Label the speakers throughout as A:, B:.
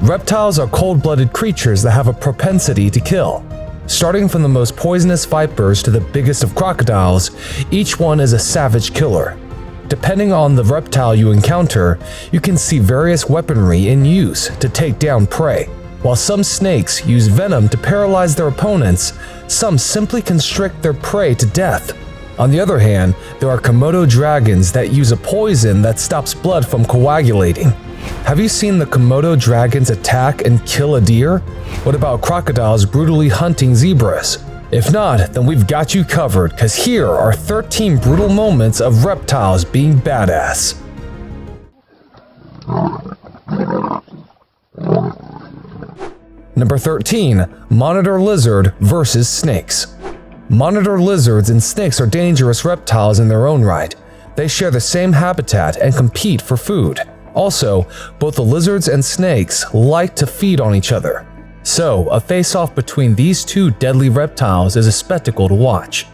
A: Reptiles are cold-blooded creatures that have a propensity to kill. Starting from the most poisonous vipers to the biggest of crocodiles, each one is a savage killer. Depending on the reptile you encounter, you can see various weaponry in use to take down prey. While some snakes use venom to paralyze their opponents, some simply constrict their prey to death. On the other hand, there are Komodo dragons that use a poison that stops blood from coagulating. Have you seen the Komodo dragons attack and kill a deer? What about crocodiles brutally hunting zebras? If not, then we've got you covered, because here are 13 brutal moments of reptiles being badass. Number 13. Monitor lizard versus snakes. Monitor lizards and snakes are dangerous reptiles in their own right. They share the same habitat and compete for food. Also, both the lizards and snakes like to feed on each other. So, a face-off between these two deadly reptiles is a spectacle to watch.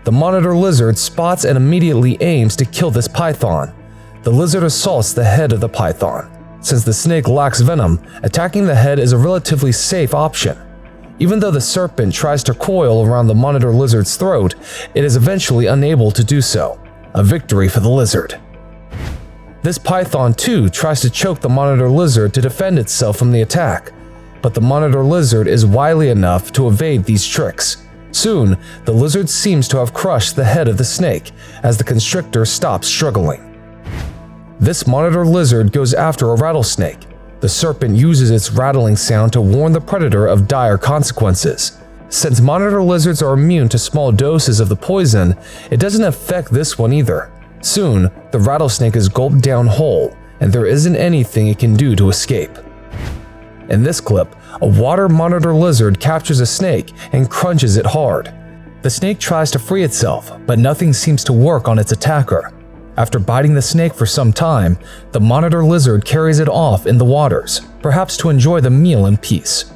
A: The monitor lizard spots and immediately aims to kill this python. The lizard assaults the head of the python. Since the snake lacks venom, attacking the head is a relatively safe option. Even though the serpent tries to coil around the monitor lizard's throat, it is eventually unable to do so. A victory for the lizard. This python too tries to choke the monitor lizard to defend itself from the attack, but the monitor lizard is wily enough to evade these tricks. Soon, the lizard seems to have crushed the head of the snake as the constrictor stops struggling. This monitor lizard goes after a rattlesnake. The serpent uses its rattling sound to warn the predator of dire consequences. Since monitor lizards are immune to small doses of the poison, it doesn't affect this one either. Soon, the rattlesnake is gulped down whole, and there isn't anything it can do to escape. In this clip, a water monitor lizard captures a snake and crunches it hard. The snake tries to free itself, but nothing seems to work on its attacker. After biting the snake for some time, the monitor lizard carries it off in the waters, perhaps to enjoy the meal in peace.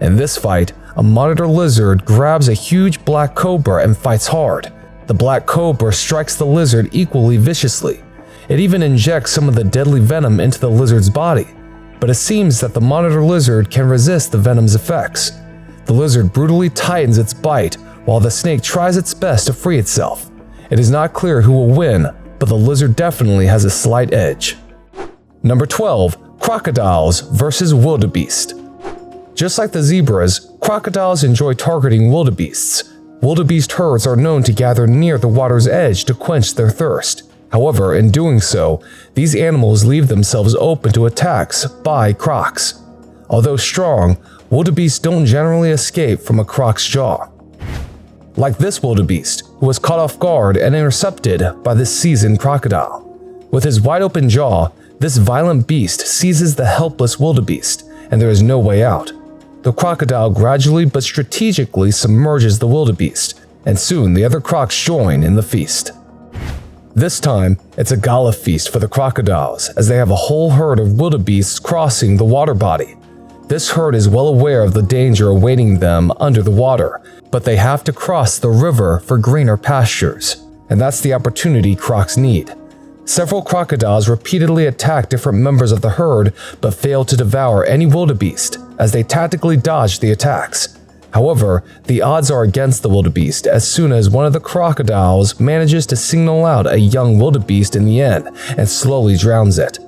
A: In this fight, a monitor lizard grabs a huge black cobra and fights hard. The black cobra strikes the lizard equally viciously. It even injects some of the deadly venom into the lizard's body, but it seems that the monitor lizard can resist the venom's effects. The lizard brutally tightens its bite while the snake tries its best to free itself. It is not clear who will win, but the lizard definitely has a slight edge. Number 12. Crocodiles versus wildebeest. Just like the zebras, crocodiles enjoy targeting wildebeests. Wildebeest herds are known to gather near the water's edge to quench their thirst. However, in doing so, these animals leave themselves open to attacks by crocs. Although strong, wildebeests don't generally escape from a croc's jaw. Like this wildebeest, who was caught off guard and intercepted by this seasoned crocodile. With his wide-open jaw, this violent beast seizes the helpless wildebeest, and there is no way out. The crocodile gradually but strategically submerges the wildebeest, and soon the other crocs join in the feast. This time, it's a gala feast for the crocodiles, as they have a whole herd of wildebeests crossing the water body. This herd is well aware of the danger awaiting them under the water, but they have to cross the river for greener pastures, and that's the opportunity crocs need. Several crocodiles repeatedly attack different members of the herd but fail to devour any wildebeest as they tactically dodge the attacks. However, the odds are against the wildebeest as soon as one of the crocodiles manages to signal out a young wildebeest in the end and slowly drowns it.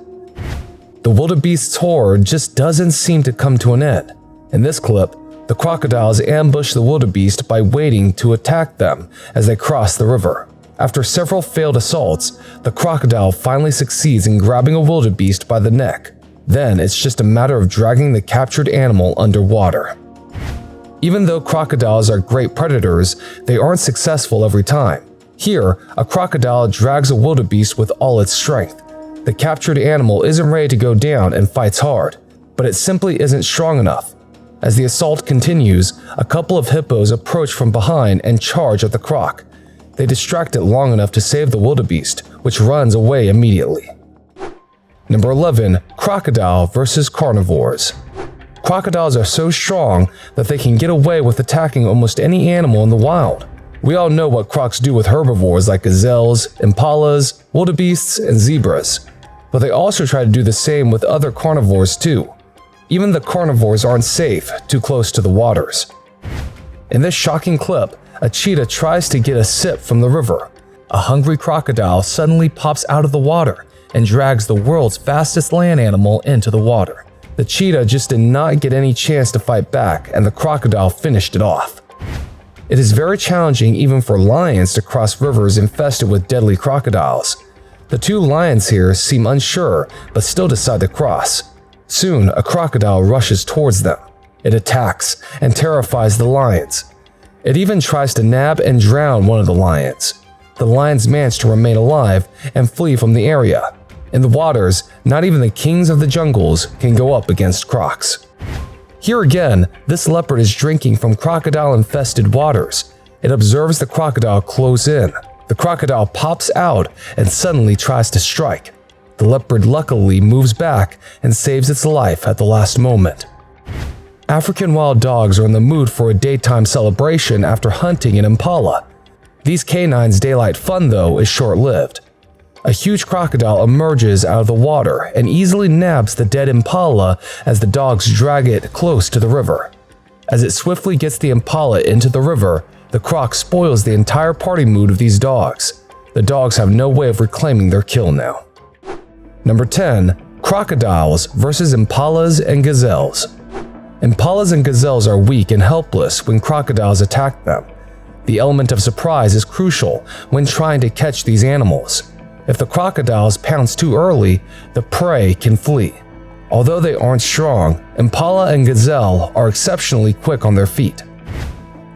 A: The wildebeest's horde just doesn't seem to come to an end. In this clip, the crocodiles ambush the wildebeest by waiting to attack them as they cross the river. After several failed assaults, the crocodile finally succeeds in grabbing a wildebeest by the neck. Then it's just a matter of dragging the captured animal underwater. Even though crocodiles are great predators, they aren't successful every time. Here, a crocodile drags a wildebeest with all its strength. The captured animal isn't ready to go down and fights hard, but it simply isn't strong enough. As the assault continues, a couple of hippos approach from behind and charge at the croc. They distract it long enough to save the wildebeest, which runs away immediately. Number 11. Crocodile versus carnivores. Crocodiles are so strong that they can get away with attacking almost any animal in the wild. We all know what crocs do with herbivores like gazelles, impalas, wildebeests, and zebras. But they also try to do the same with other carnivores too. Even the carnivores aren't safe too close to the waters. In this shocking clip, a cheetah tries to get a sip from the river. A hungry crocodile suddenly pops out of the water and drags the world's fastest land animal into the water. The cheetah just did not get any chance to fight back, and the crocodile finished it off. It is very challenging even for lions to cross rivers infested with deadly crocodiles. The two lions here seem unsure but still decide to cross. Soon, a crocodile rushes towards them. It attacks and terrifies the lions. It even tries to nab and drown one of the lions. The lions manage to remain alive and flee from the area. In the waters, not even the kings of the jungles can go up against crocs. Here again, this leopard is drinking from crocodile-infested waters. It observes the crocodile close in. The crocodile pops out and suddenly tries to strike. The leopard luckily moves back and saves its life at the last moment. African wild dogs are in the mood for a daytime celebration after hunting an impala. These canines' daylight fun, though, is short-lived. A huge crocodile emerges out of the water and easily nabs the dead impala as the dogs drag it close to the river. As it swiftly gets the impala into the river, the croc spoils the entire party mood of these dogs. The dogs have no way of reclaiming their kill now. Number 10. Crocodiles versus impalas and gazelles. Impalas and gazelles are weak and helpless when crocodiles attack them. The element of surprise is crucial when trying to catch these animals. If the crocodiles pounce too early, the prey can flee. Although they aren't strong, impala and gazelle are exceptionally quick on their feet.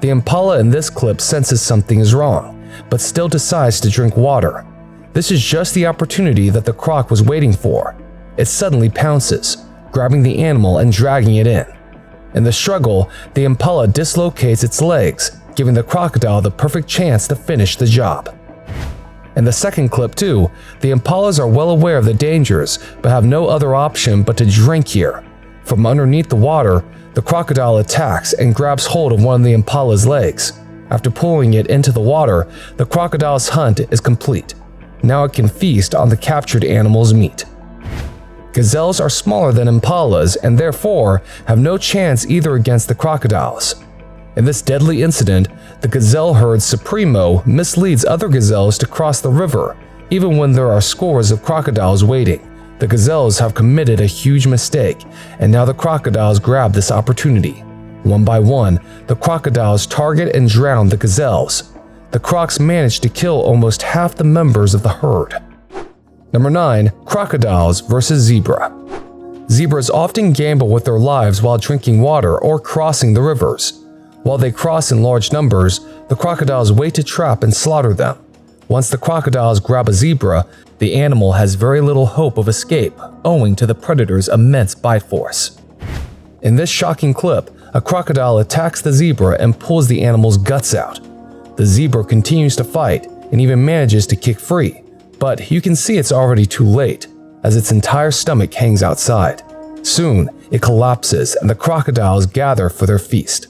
A: The impala in this clip senses something is wrong, but still decides to drink water. This is just the opportunity that the croc was waiting for. It suddenly pounces, grabbing the animal and dragging it in. In the struggle, the impala dislocates its legs, giving the crocodile the perfect chance to finish the job. In the second clip too, the impalas are well aware of the dangers but have no other option but to drink here. From underneath the water, the crocodile attacks and grabs hold of one of the impala's legs. After pulling it into the water, the crocodile's hunt is complete. Now it can feast on the captured animal's meat. Gazelles are smaller than impalas and therefore have no chance either against the crocodiles. In this deadly incident, the gazelle herd's supremo misleads other gazelles to cross the river, even when there are scores of crocodiles waiting. The gazelles have committed a huge mistake, and now the crocodiles grab this opportunity. One by one, the crocodiles target and drown the gazelles. The crocs manage to kill almost half the members of the herd. Number 9. Crocodiles versus zebra. Zebras often gamble with their lives while drinking water or crossing the rivers. While they cross in large numbers, the crocodiles wait to trap and slaughter them. Once the crocodiles grab a zebra, the animal has very little hope of escape, owing to the predator's immense bite force. In this shocking clip, a crocodile attacks the zebra and pulls the animal's guts out. The zebra continues to fight and even manages to kick free, but you can see it's already too late, as its entire stomach hangs outside. Soon, it collapses and the crocodiles gather for their feast.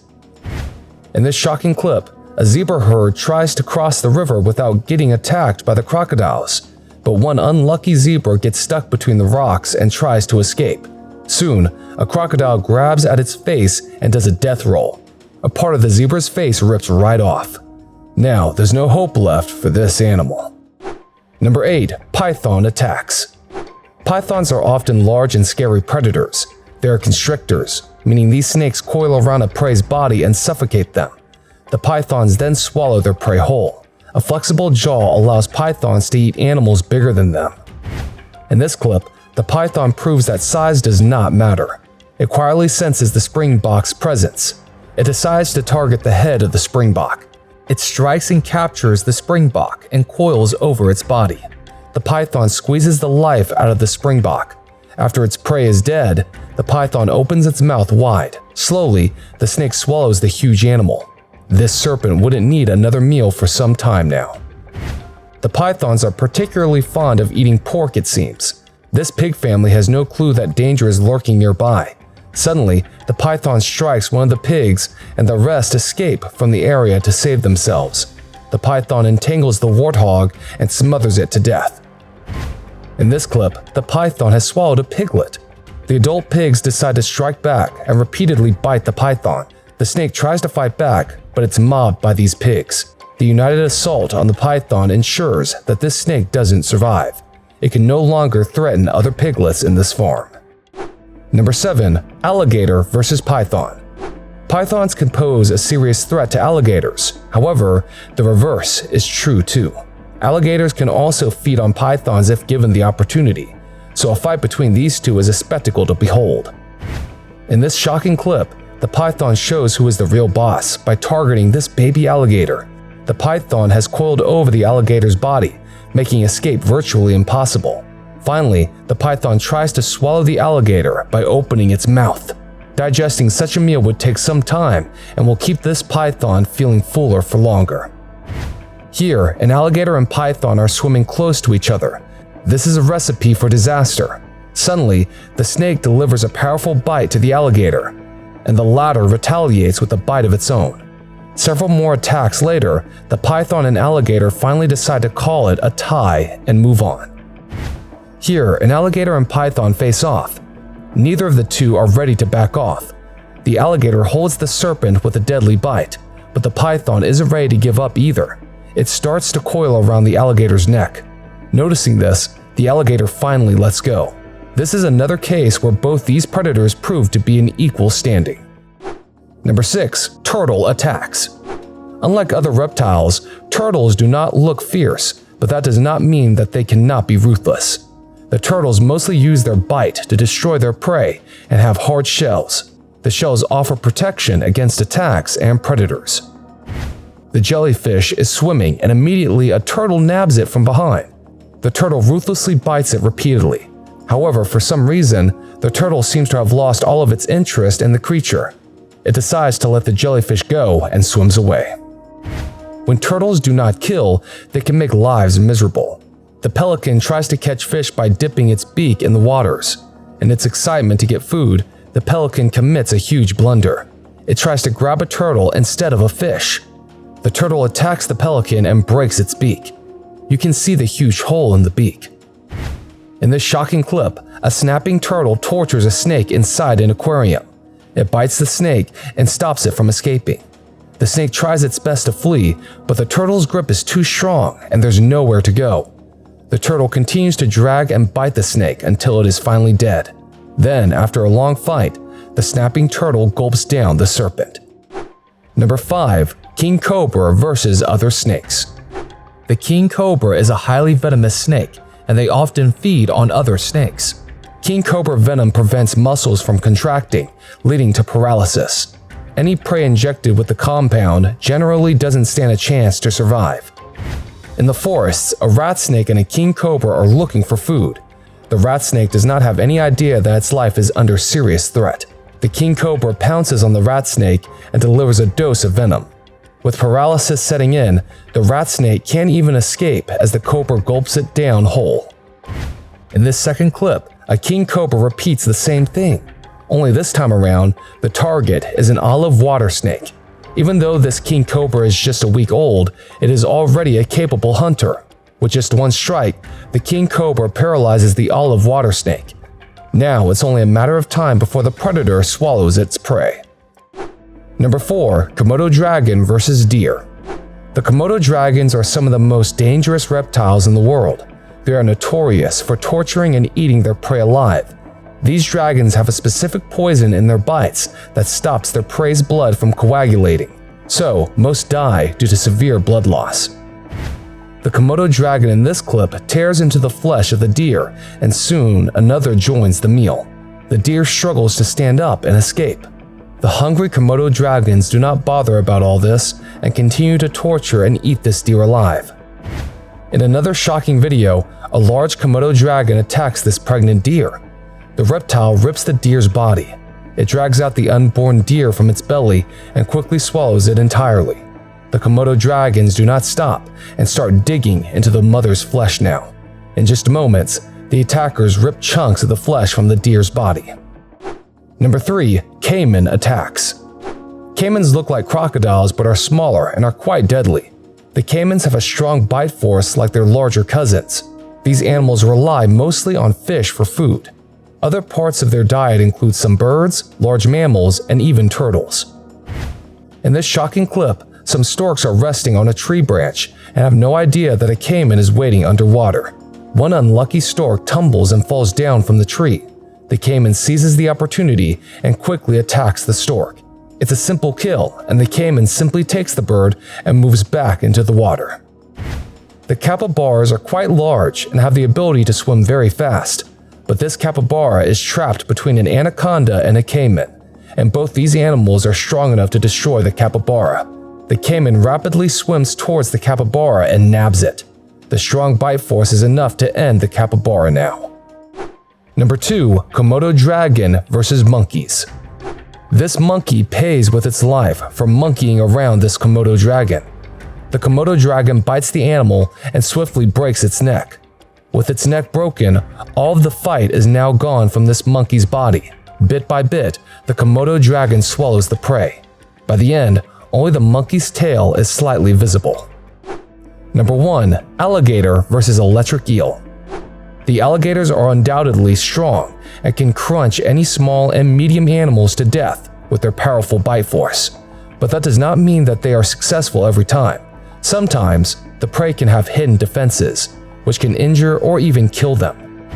A: In this shocking clip, a zebra herd tries to cross the river without getting attacked by the crocodiles, but one unlucky zebra gets stuck between the rocks and tries to escape. Soon, a crocodile grabs at its face and does a death roll. A part of the zebra's face rips right off. Now, there's no hope left for this animal. Number 8. Python attacks. Pythons are often large and scary predators. They are constrictors, meaning these snakes coil around a prey's body and suffocate them. The pythons then swallow their prey whole. A flexible jaw allows pythons to eat animals bigger than them. In this clip, the python proves that size does not matter. It quietly senses the springbok's presence. It decides to target the head of the springbok. It strikes and captures the springbok and coils over its body. The python squeezes the life out of the springbok. After its prey is dead, the python opens its mouth wide. Slowly, the snake swallows the huge animal. This serpent wouldn't need another meal for some time now. The pythons are particularly fond of eating pork, it seems. This pig family has no clue that danger is lurking nearby. Suddenly, the python strikes one of the pigs and the rest escape from the area to save themselves. The python entangles the warthog and smothers it to death. In this clip, the python has swallowed a piglet. The adult pigs decide to strike back and repeatedly bite the python. The snake tries to fight back, but it's mobbed by these pigs. The united assault on the python ensures that this snake doesn't survive. It can no longer threaten other piglets in this farm. Number 7. Alligator versus python. Pythons can pose a serious threat to alligators. However, the reverse is true too. Alligators can also feed on pythons if given the opportunity, so a fight between these two is a spectacle to behold. In this shocking clip, the python shows who is the real boss by targeting this baby alligator. The python has coiled over the alligator's body, making escape virtually impossible. Finally, the python tries to swallow the alligator by opening its mouth. Digesting such a meal would take some time and will keep this python feeling fuller for longer. Here, an alligator and python are swimming close to each other. This is a recipe for disaster. Suddenly, the snake delivers a powerful bite to the alligator, and the latter retaliates with a bite of its own. Several more attacks later, the python and alligator finally decide to call it a tie and move on. Here, an alligator and python face off. Neither of the two are ready to back off. The alligator holds the serpent with a deadly bite, but the python isn't ready to give up either. It starts to coil around the alligator's neck. Noticing this, the alligator finally lets go. This is another case where both these predators prove to be in equal standing. Number 6. Turtle attacks. Unlike other reptiles, turtles do not look fierce, but that does not mean that they cannot be ruthless. The turtles mostly use their bite to destroy their prey and have hard shells. The shells offer protection against attacks and predators. The jellyfish is swimming and immediately a turtle nabs it from behind. The turtle ruthlessly bites it repeatedly. However, for some reason, the turtle seems to have lost all of its interest in the creature. It decides to let the jellyfish go and swims away. When turtles do not kill, they can make lives miserable. The pelican tries to catch fish by dipping its beak in the waters. In its excitement to get food, the pelican commits a huge blunder. It tries to grab a turtle instead of a fish. The turtle attacks the pelican and breaks its beak. You can see the huge hole in the beak. In this shocking clip, a snapping turtle tortures a snake inside an aquarium. It bites the snake and stops it from escaping. The snake tries its best to flee, but the turtle's grip is too strong and there's nowhere to go. The turtle continues to drag and bite the snake until it is finally dead. Then, after a long fight, the snapping turtle gulps down the serpent. Number 5. King cobra versus other snakes. The king cobra is a highly venomous snake, and they often feed on other snakes. King cobra venom prevents muscles from contracting, leading to paralysis. Any prey injected with the compound generally doesn't stand a chance to survive. In the forests, a rat snake and a king cobra are looking for food. The rat snake does not have any idea that its life is under serious threat. The king cobra pounces on the rat snake and delivers a dose of venom. With paralysis setting in, the rat snake can't even escape as the cobra gulps it down whole. In this second clip, a king cobra repeats the same thing. Only this time around, the target is an olive water snake. Even though this king cobra is just a week old, it is already a capable hunter. With just one strike, the king cobra paralyzes the olive water snake. Now it's only a matter of time before the predator swallows its prey. Number 4. Komodo dragon versus deer. The Komodo dragons are some of the most dangerous reptiles in the world. They are notorious for torturing and eating their prey alive. These dragons have a specific poison in their bites that stops their prey's blood from coagulating, so most die due to severe blood loss. The Komodo dragon in this clip tears into the flesh of the deer, and soon another joins the meal. The deer struggles to stand up and escape. The hungry Komodo dragons do not bother about all this and continue to torture and eat this deer alive. In another shocking video, a large Komodo dragon attacks this pregnant deer. The reptile rips the deer's body. It drags out the unborn deer from its belly and quickly swallows it entirely. The Komodo dragons do not stop and start digging into the mother's flesh now. In just moments, the attackers rip chunks of the flesh from the deer's body. Number 3. Caiman attacks. Caimans look like crocodiles but are smaller and are quite deadly. The caimans have a strong bite force like their larger cousins. These animals rely mostly on fish for food. Other parts of their diet include some birds, large mammals, and even turtles. In this shocking clip, some storks are resting on a tree branch and have no idea that a caiman is waiting underwater. One unlucky stork tumbles and falls down from the tree. The caiman seizes the opportunity and quickly attacks the stork. It's a simple kill, and the caiman simply takes the bird and moves back into the water. The capybaras are quite large and have the ability to swim very fast, but this capybara is trapped between an anaconda and a caiman, and both these animals are strong enough to destroy the capybara. The caiman rapidly swims towards the capybara and nabs it. The strong bite force is enough to end the capybara now. Number 2. Komodo dragon versus monkeys. This monkey pays with its life for monkeying around this Komodo dragon. The Komodo dragon bites the animal and swiftly breaks its neck. With its neck broken, all of the fight is now gone from this monkey's body. Bit by bit, the Komodo dragon swallows the prey. By the end, only the monkey's tail is slightly visible. Number 1. Alligator versus electric eel. The alligators are undoubtedly strong and can crunch any small and medium animals to death with their powerful bite force. But that does not mean that they are successful every time. Sometimes, the prey can have hidden defenses, which can injure or even kill them.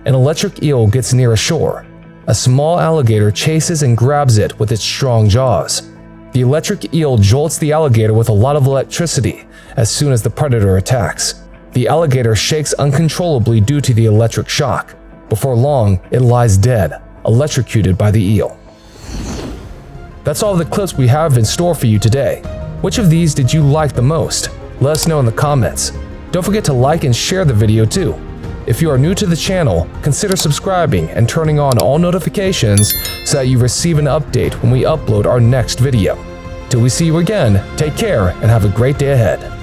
A: An electric eel gets near a shore. A small alligator chases and grabs it with its strong jaws. The electric eel jolts the alligator with a lot of electricity as soon as the predator attacks. The alligator shakes uncontrollably due to the electric shock. Before long, it lies dead, electrocuted by the eel. That's all the clips we have in store for you today. Which of these did you like the most? Let us know in the comments. Don't forget to like and share the video too. If you are new to the channel, consider subscribing and turning on all notifications so that you receive an update when we upload our next video. Till we see you again, take care and have a great day ahead.